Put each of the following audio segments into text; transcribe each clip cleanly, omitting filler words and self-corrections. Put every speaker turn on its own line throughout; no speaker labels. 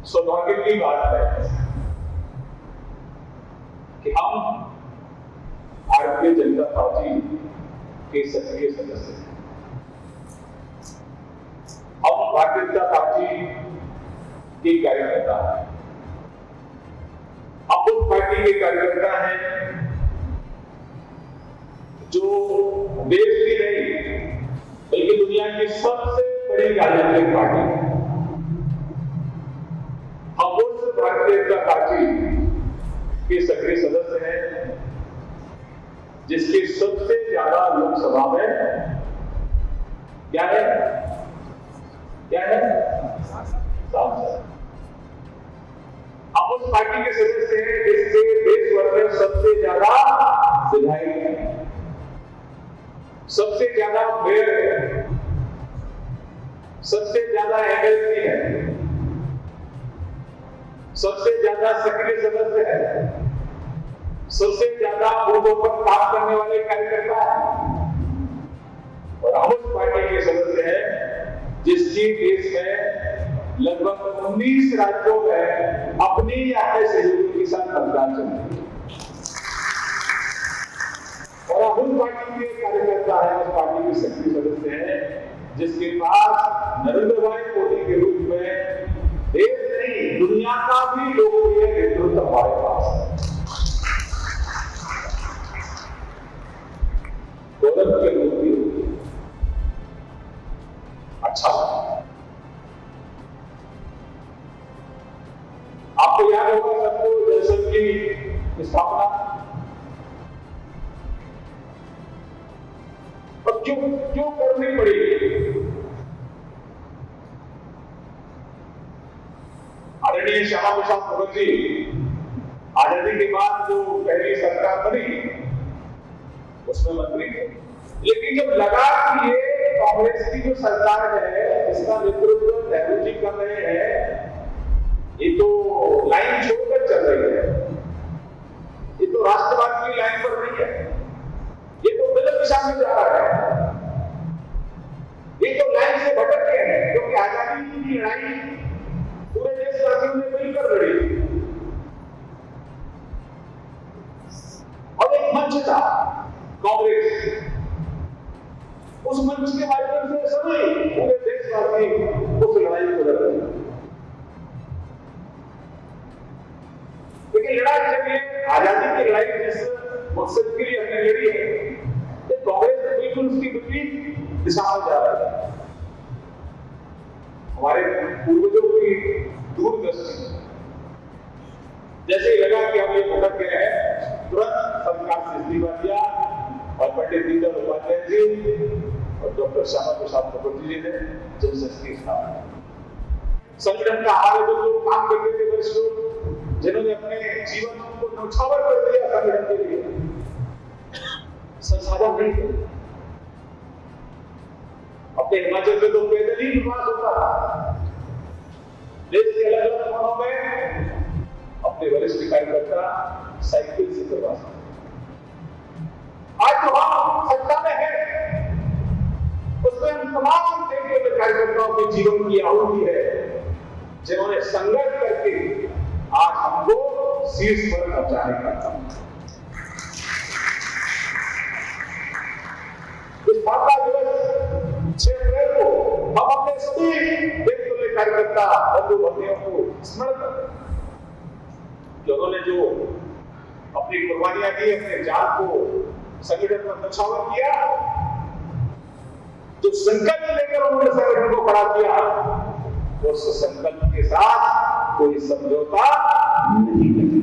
सौभाग्य की बात है कि हम भारतीय जनता पार्टी के सक्रिय सदस्य हैं। हम भारतीय जनता पार्टी के कार्यकर्ता हैं। हम उस पार्टी के कार्यकर्ता हैं जो देश की नहीं बल्कि दुनिया की सबसे बड़ी राजनीतिक पार्टी है। हम उस भारतीय जनता पार्टी के सक्रिय सदस्य हैं जिसके सबसे ज्यादा लोकसभा में क्या है सांसद। हम उस पार्टी के सदस्य हैं जिससे देश भर में सबसे ज्यादा विधायक हैं, सबसे ज्यादा मेयर है, सबसे ज्यादा एमएलसी है, सबसे ज्यादा सक्रिय सदस्य है, सबसे ज्यादा बूथों पर काम करने वाले कार्यकर्ता हैं। और हम उस पार्टी के सदस्य हैं जिसकी देश में लगभग 19 राज्यों में अपनी या अपने सहयोगियों के साथ मतदान चल रही है। और हम उस पार्टी के कार्यकर्ता हैं, उस पार्टी के सक्रिय सदस्य हैं जिसके पास नरेंद्र भाई मोदी के रूप में देश नहीं दुनिया का भी लोकप्रिय नेतृत्व हमारे पास है। गौरव की अनुभूति होती है। अच्छा, आपको याद होगा सबको जनसंघ की स्थापना और क्यों करनी पड़ी। आदरणीय श्यामा प्रसाद मुखर्जी आजादी के बाद जो पहली सरकार बनी उसमें मंत्री थे, लेकिन जब लगा कि ये कांग्रेस की जो सरकार है इसका नेतृत्व नेहरू जी कर रहे हैं, ये तो लाइन छोड़कर चल रही है, ये तो राष्ट्रवाद की लाइन पर नहीं है, ये तो गलत दिशा में जा रहा है, ये तो लाइन से भटक गए हैं। क्योंकि आजादी की लड़ाई पूरे देशवासियों ने मिलकर लड़ी और एक मंच था कांग्रेस, उस मंच के माध्यम से सभी पूरे देशवासी उस लड़ाई को लड़ रहे हैं। लेकिन लड़ाई जब आजादी की लड़ाई जिस मकसद के लिए हमने लड़ी है तो कांग्रेस बिल्कुल उसकी विपरीत दिशा में जा रहा है। हमारे पूर्वजों की दूरदर्शी जैसे ही लगा कि हम ये भटक गए हैं, तुरंत सरकार से इस्तीफा दिया और पंडित दीनदयाल उपाध्याय जी और डॉक्टर श्यामा प्रसाद मुखर्जी जी ने जनसंघ की स्थापना की। संगठन का हमारे जो लोग काम करते थे वरिष्ठ लोग जिन्होंने अपने जीवन को न्यौछावर कर दिया संगठन के लिए, संसाधन नहीं थे। अपने हिमाचल में तो पैदल ही विकास होता था। देश के अलग अलग कोनों में अपने वरिष्ठ कार्यकर्ता साइकिल से करवा सकते। आज जो हम सत्ता में है उसमें हम तमाम देश के कार्यकर्ताओं के जीवन की आहुति है जिन्होंने संघर्ष करके आज हमको शीर्ष पर पहुंचाने का काम। इस स्थापना दिवस 6 अप्रैल को हम अपने सभी देशों कार्यकर्ता बंधु भगिनियों को स्मरण करते हैं कि उन्होंने जो अपनी कुर्बानियां दी, अपने जान को संगठन में न्यौछावर किया, जो संकल्प लेकर उन्होंने संगठन को खड़ा किया, उस संकल्प के साथ कोई समझौता नहीं करते।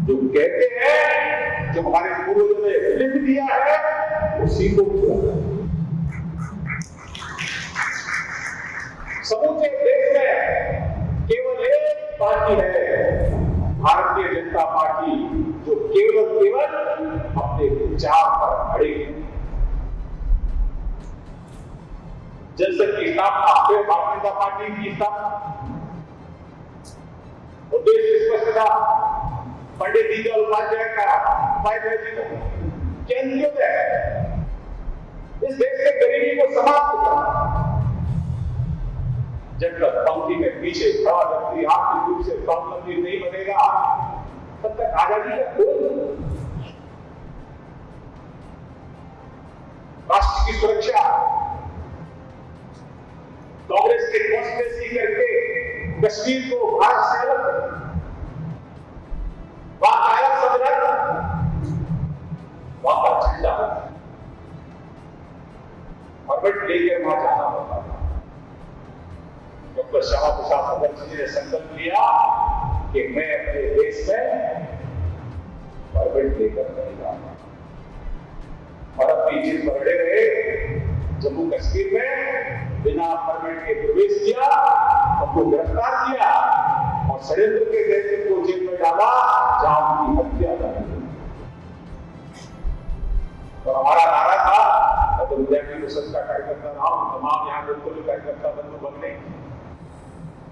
जो कहते हैं जो हमारे पूर्वजों ने लिख दिया है उसी को पूरा करें। समूचे देश में केवल एक पार्टी है, भारतीय जनता पार्टी, जो केवल अपने विचार पर अड़ी है। जनसंघ की स्थापना, फिर भारतीय जनता पार्टी की स्थापना, उद्देश्य स्पष्ट था। पंडित दीनदयाल उपाध्याय का केंद्रीय है इस देश से गरीबी को समाप्त करना। जब तक पंक्ति में पीछे खड़ा व्यक्ति आर्थिक रूप से स्वावलंबी नहीं बनेगा, तब तक आजादी का कोई राष्ट्र की सुरक्षा कांग्रेस के कॉन्स्पिरेसी करके कश्मीर को भारत से अलग बाकायदा संरक्षण वहां का झंडा परमिट लेकर वहां जाना पड़ता था। डॉक्टर श्यामा प्रसाद मुखर्जी जी ने संकल्प लिया कि मैं अपने देश में परमिट लेकर नहीं जाऊंगा, और अपनी जिद पर अड़े रहे। जम्मू कश्मीर में बिना परमिट के प्रवेश किया, उनको गिरफ्तार किया और षड्यंत्र के नेतृत्व को जेल में डाला, जहां उनकी हत्या की। और हमारा नारा था, मैं तो विद्यार्थी परिषद का कार्यकर्ता रहा हूं, तमाम यहाँ बिल्कुल कार्यकर्ता बंधु बनने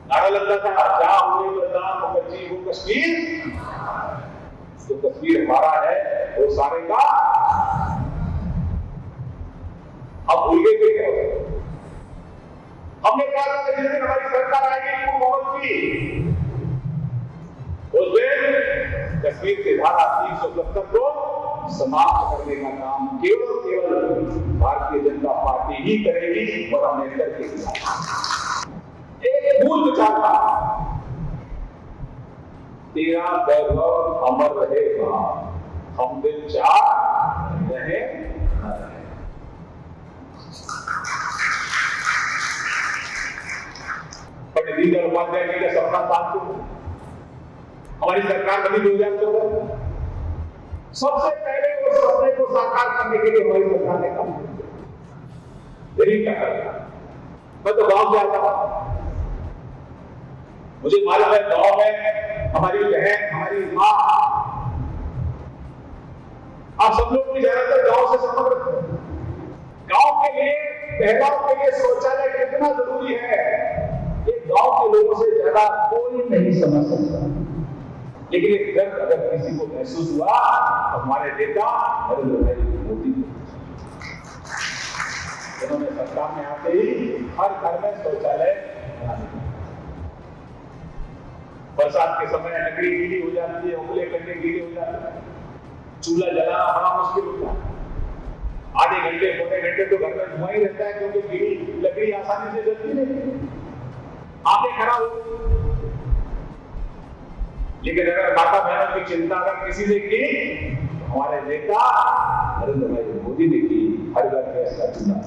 नारा लगता था, जहां हुए प्रधान मुखर्जी वो कश्मीर, तो कश्मीर हमारा है, वो सारे का। अब भूल गए क्या? हमने कहा था कि जिस दिन हमारी सरकार आएगी पूर्व की, उस दिन कश्मीर के धारा 370 को समाप्त करने का काम केवल भारतीय जनता पार्टी ही करेगी, और हमने करके दिया। एक मूल विचार था, तेरा वैभव अमर रहेगा, हम दिल चाह रहे। पंडित दीनदयाल उपाध्याय जी का सपना साथ को हमारी सरकार बनी 2014। सबसे पहले उस सपने को साकार करने के लिए हमारी सरकार ने काम किया। यही क्या करता, मैं तो गांव से आता हूं, मुझे मालूम है गांव में हमारी बहन, हमारी मां, आप सब लोग भी ज्यादातर गांव से संबंध रखते हैं। गांव के लिए, महिलाओं के लिए शौचालय कितना जरूरी है, ये गांव के लोगों से ज्यादा कोई नहीं समझ सकता। लेकिन एक दर्द अगर किसी को महसूस हुआ तो हमारे नेता नरेंद्र भाई मोदी, उन्होंने सरकार में आते ही हर घर में शौचालय बना दिया। बरसात के समय लकड़ी गीली हो जाती है, उबले करके गीले हो जाते हैं, चूल्हा जलाना बड़ा मुश्किल होता है। आधे घंटे पौने घंटे तो घर में धुआं ही रहता है, क्योंकि गीली लकड़ी आसानी से जलती नहीं, आंखें खराब हो। लेकिन अगर माता बहनों की चिंता अगर किसी ने की, तो हमारे नेता नरेंद्र भाई मोदी ने की, हर घर गैस का चूल्हा।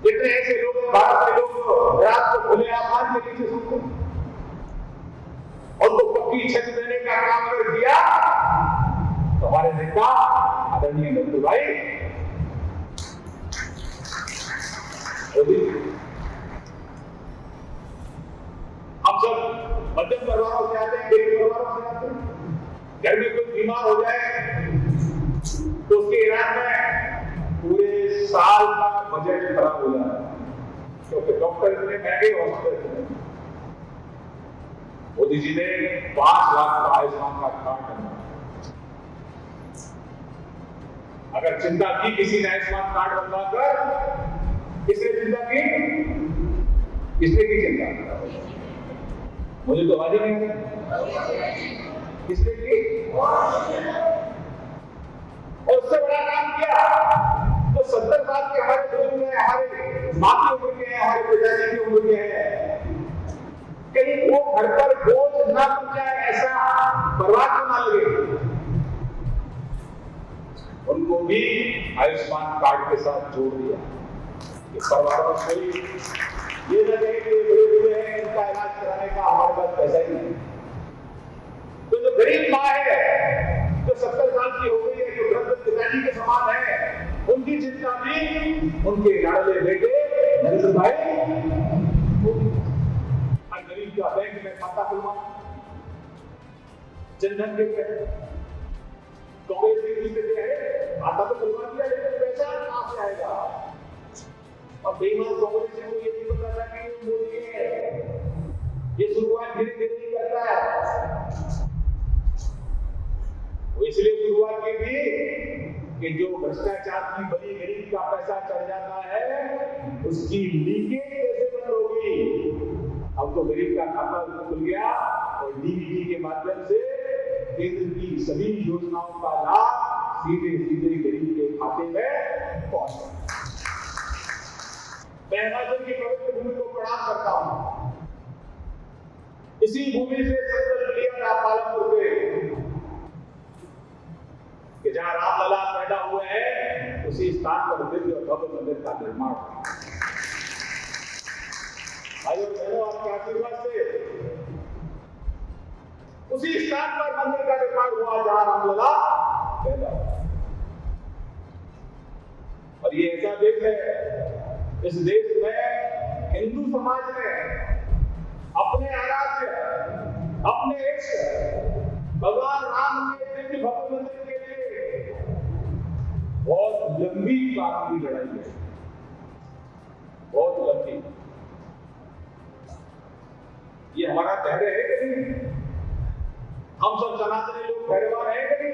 कितने ऐसे लोग भारत के लोग रात को खुले आसमान के नीचे सोते हैं, उनको पक्की छत देने का काम कर दिया, तो हमारे नेता आदरणीय नरेंद्र भाई मोदी। हम सब मध्यम परिवारों से आते हैं, गरीब परिवारों से आते हैं। घर में कोई बीमार हो जाए तो उसके इलाज में पूरे साल का बजट खराब हो जाता है, क्योंकि डॉक्टर इतने महंगे, हॉस्पिटल। मोदी जी ने 5 लाख का आयुष्मान का कार्ड बनाया। अगर चिंता की किसी ने आयुष्मान कार्ड बनवाकर, किसने चिंता की? किसने की चिंता? मुझे तो आवाज ही नहीं आई। किसने की? और उससे बड़ा काम किया तो 70 साल के हमारे बुजुर्ग हैं, हमारे माँ की उम्र के हैं, हमारे पिताजी की उम्र के हैं, कहीं वो घर पर बोझ ना बन जाए, ऐसा बर्बाद ना लगे, उनको भी आयुष्मान कार्ड के साथ जोड़ दिया। परिवार में कोई ये न कहे कि बड़े बूढ़े हैं, इनका इलाज कराने का हमारे पास पैसा ही नहीं। तो जो गरीब माँ है, जो 70 साल की हो गई है, जो वृद्ध पिताजी के समान है, उनकी चिंता भी उनके लाडले बेटे नरेंद्र भाई मोदी। हर गरीब का बैंक में खाता खुलवाना, जनधन के कांग्रेस की स्थिति है, खाता तो खुलवा दिया, लेकिन पैसा कहां से आएगा? और बेईमान कांग्रेस को ये नहीं पता था कि मोदी है, ये शुरुआत धीरे धीरे ही करता है। वो इसलिए शुरुआत की थी कि जो भ्रष्टाचार की बड़ी गरीब का पैसा चढ़ जाता है उसकी लीकेज कैसे बंद होगी। अब तो गरीब का खाता खुल गया और डीबीटी के माध्यम से केंद्र की सभी योजनाओं का लाभ सीधे सीधे गरीब के खाते में पहुंच रहा है। मैं हिमाचल की पवित्र भूमि को प्रणाम करता हूं। इसी भूमि से संकल्प लिया था पालनपुर से कि जहां रामलला पैदा हुए हैं उसी स्थान पर दिव्य और भव्य मंदिर का निर्माण हो। भाइयों बहनों, आपके आशीर्वाद से उसी स्थान पर मंदिर का निर्माण हुआ जहां रामलला पैदा हुआ। और ये ऐसा देश है, इस देश में हिंदू समाज ने अपने आराध्य, अपने इष्ट भगवान राम के दिव्य भव्य मंदिर के लिए बहुत लंबी बात की लड़ाई है, बहुत लंबी। ये हमारा धैर्य है कि नहीं? हम सब सनातनी लोग धैर्यवान हैं कि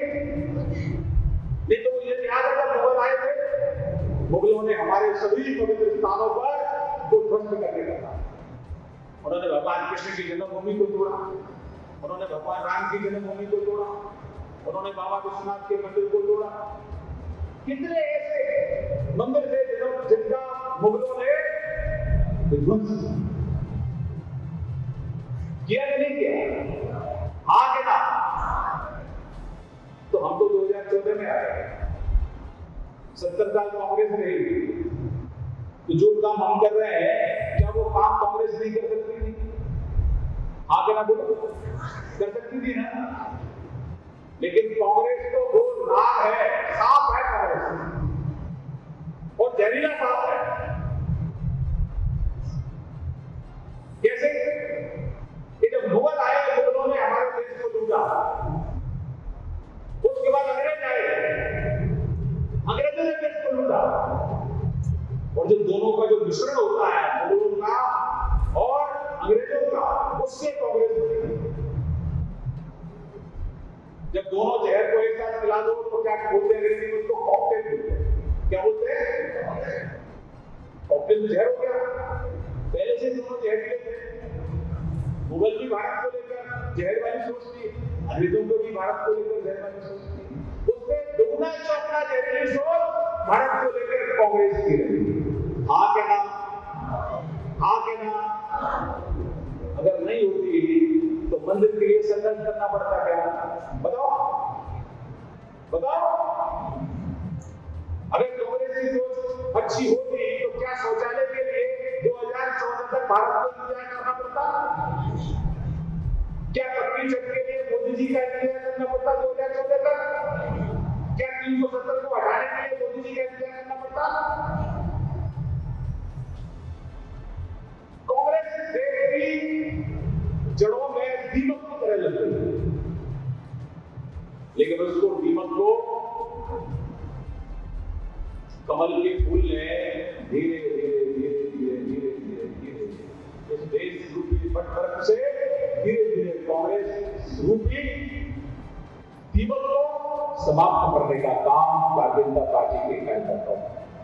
नहीं तो ये याद है जब मुगल आए थे, मुगलों ने हमारे सभी पवित्र स्थानों पर को ध्वस्त करने का था। उन्होंने भगवान कृष्ण की जन्मभूमि को तोड़ा, उन्होंने भगवान राम की जन्मभूमि को तोड़ा, उन्होंने बाबा विश्वनाथ के मंदिर को तोड़ा। कितने ऐसे मंदिर थे जिनका मुगलों ने विध्वंस किया कि नहीं किया? हाँ कि ना? तो हम तो 2014 में आए, 70 साल कांग्रेस रही, तो जो काम हम कर रहे हैं क्या वो काम कांग्रेस नहीं कर सकती थी? हाँ कि ना बोलो? कर सकती थी ना? लेकिन कांग्रेस तो वो नाग है, सांप है कांग्रेस, और जहरीला सांप है। कैसे कि जब मुगल आए, मुगलों ने हमारे देश को लूटा, उसके बाद अंग्रेज आए, अंग्रेजों ने देश को लूटा, और जो दोनों का जो मिश्रण होता है मुगलों का और अंग्रेजों का, उससे कांग्रेस बनी। जब दोनों जहर को एक साथ मिला दो तो क्या बोलते हैं अंग्रेजी में? उसको कॉकटेल बोलते हैं। क्या बोलते हैं? कॉकटेल जहर हो गया। पहले से दोनों जहरीले थे। मुगल भी भारत को लेकर जहर वाली सोच थी, अंग्रेजों को भी भारत को लेकर जहर वाली सोच थी। उससे दुगना चौगुना जहरीली सोच भारत को लेकर कांग्रेस की रही। हाँ के ना? हाँ के ना? अगर नहीं होती तो मंदिर के लिए संघर्ष करना पड़ता क्या? बताओ बताओ। अगर कांग्रेस की सोच अच्छी होती तो क्या शौचालय के लिए 2014 तक भारत को इंतजार करना पड़ता? क्या पक्की छत के लिए मोदी जी का इंतजार करना पड़ता 2014 तक? क्या 370 को हटाने के लिए मोदी जी का इंतजार करना पड़ता? कांग्रेस देश की जड़ों में दीमक की तरह लग रही है, लेकिन उसको दीमक को कमल के फूल ने धीरे धीरे धीरे धीरे धीरे धीरे धीरे इस देश रूपी पटवर्क से धीरे धीरे कांग्रेस रूपी दीमक को समाप्त करने का काम भारतीय जनता पार्टी के कार्यकर्ताओं